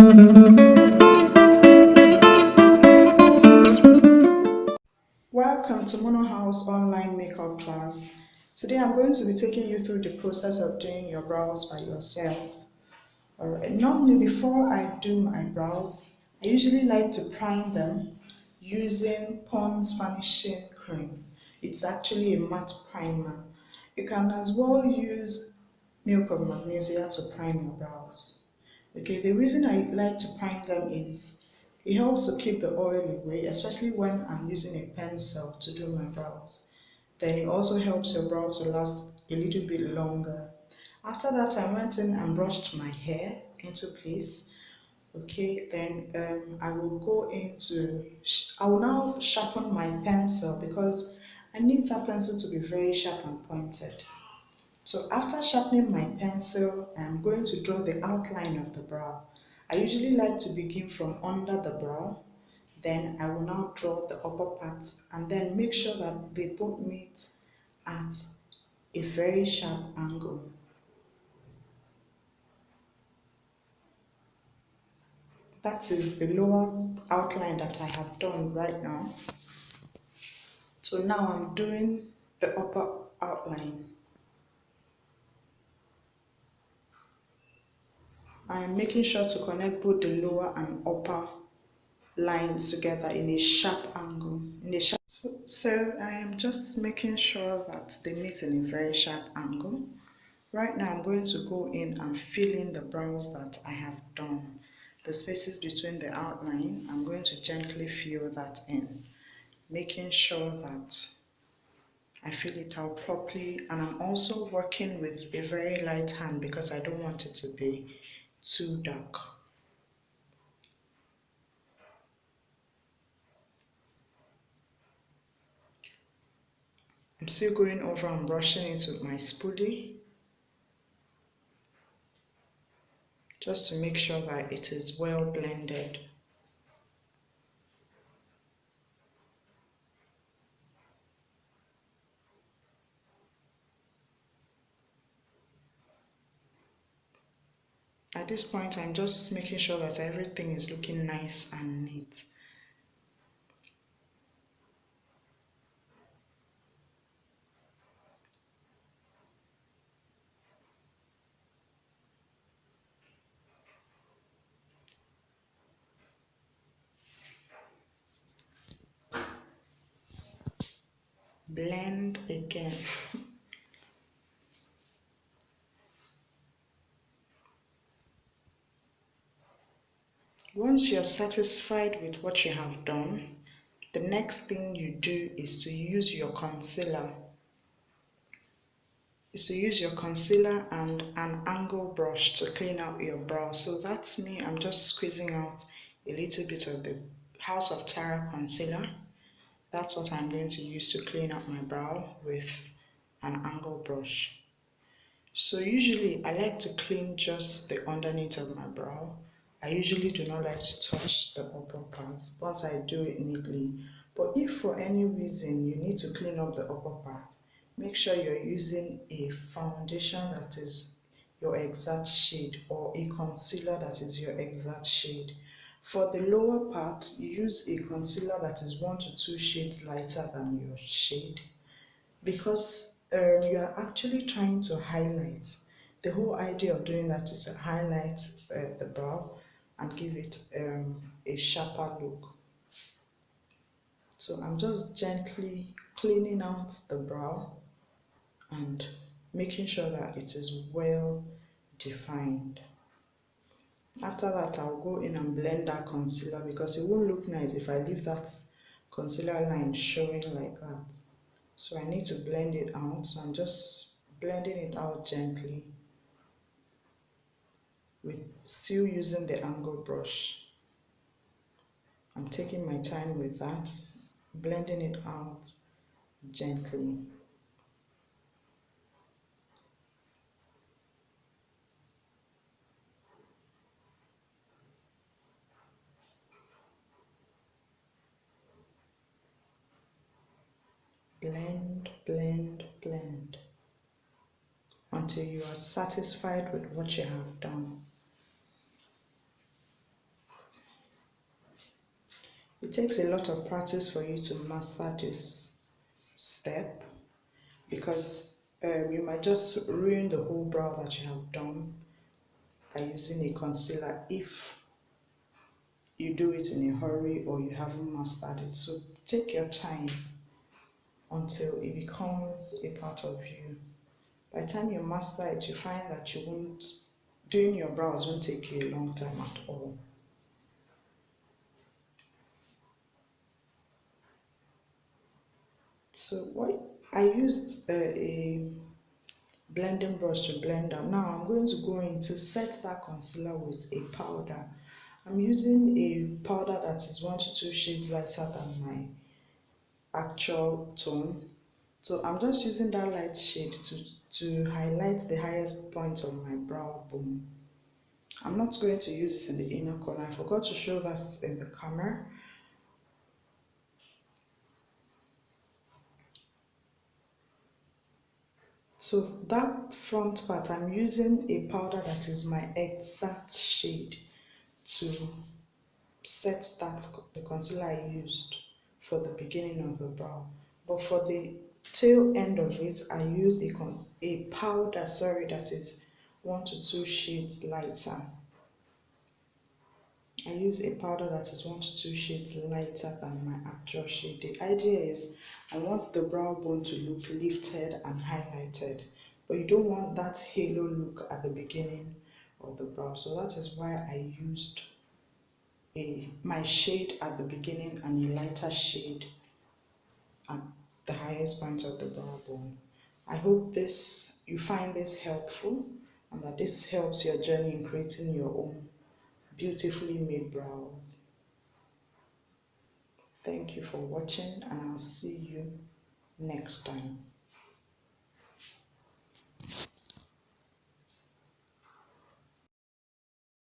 Welcome to Mono House online makeup class. Today I'm going to be taking you through the process of doing your brows by yourself. Alright, normally before I do my brows, I usually like to prime them using Pond's Vanishing Cream. It's actually a matte primer. You can as well use milk of magnesia to prime your brows. Okay, the reason I like to prime them is it helps to keep the oil away, especially when I'm using a pencil to do my brows. Then it also helps your brows to last a little bit longer. After that, I went in and brushed my hair into place. Okay, then I will go into, I will now sharpen my pencil because I need that pencil to be very sharp and pointed. So after sharpening my pencil, I'm going to draw the outline of the brow. I usually like to begin from under the brow. Then I will now draw the upper parts and then make sure that they both meet at a very sharp angle. That is the lower outline that I have done right now. So now I'm doing the upper outline. I'm making sure to connect both the lower and upper lines together in a sharp angle. So I am just making sure that they meet in a very sharp angle. Right now I'm going to go in and fill in the brows that I have done. The spaces between the outline, I'm going to gently fill that in, making sure that I fill it out properly, and I'm also working with a very light hand because I don't want it to be too dark. I'm still going over and brushing it with my spoolie just to make sure that it is well blended. At this point, I'm just making sure that everything is looking nice and neat. Blend again. Once you're satisfied with what you have done, the next thing you do is to use your concealer. And an angle brush to clean out your brow. So that's me. I'm just squeezing out a little bit of the House of Tara concealer. That's what I'm going to use to clean up my brow with an angle brush. So usually I like to clean just the underneath of my brow. I usually do not like to touch the upper parts once I do it neatly. But if for any reason you need to clean up the upper part, make sure you're using a foundation that is your exact shade or a concealer that is your exact shade. For the lower part, you use a concealer that is 1 to 2 shades lighter than your shade, because you are actually trying to highlight. The whole idea of doing that is to highlight the brow and give it a sharper look. So I'm just gently cleaning out the brow and making sure that it is well defined. After that, I'll go in and blend that concealer because it won't look nice if I leave that concealer line showing like that. So I need to blend it out. So I'm just blending it out gently with still using the angle brush. I'm taking my time with that, blending it out gently. Blend, blend, blend until you are satisfied with what you have done. It takes a lot of practice for you to master this step because you might just ruin the whole brow that you have done by using a concealer if you do it in a hurry or you haven't mastered it. So take your time until it becomes a part of you. By the time you master it, you find that doing your brows won't take you a long time at all. So what I used a blending brush to blend out. Now I'm going to go in to set that concealer with a powder. I'm using a powder that is 1 to 2 shades lighter than my actual tone. So I'm just using that light shade to highlight the highest point of my brow bone. I'm not going to use this in the inner corner. I forgot to show that in the camera. So that front part, I'm using a powder that is my exact shade to set the concealer I used for the beginning of the brow. But for the tail end of it, I use a powder, that is 1 to 2 shades lighter. I use a powder that is 1 to 2 shades lighter than my actual shade. The idea is I want the brow bone to look lifted and highlighted, but you don't want that halo look at the beginning of the brow. So that is why I used my shade at the beginning and a lighter shade at the highest point of the brow bone. I hope you find this helpful and that this helps your journey in creating your own beautifully made brows. Thank you for watching and I'll see you next time.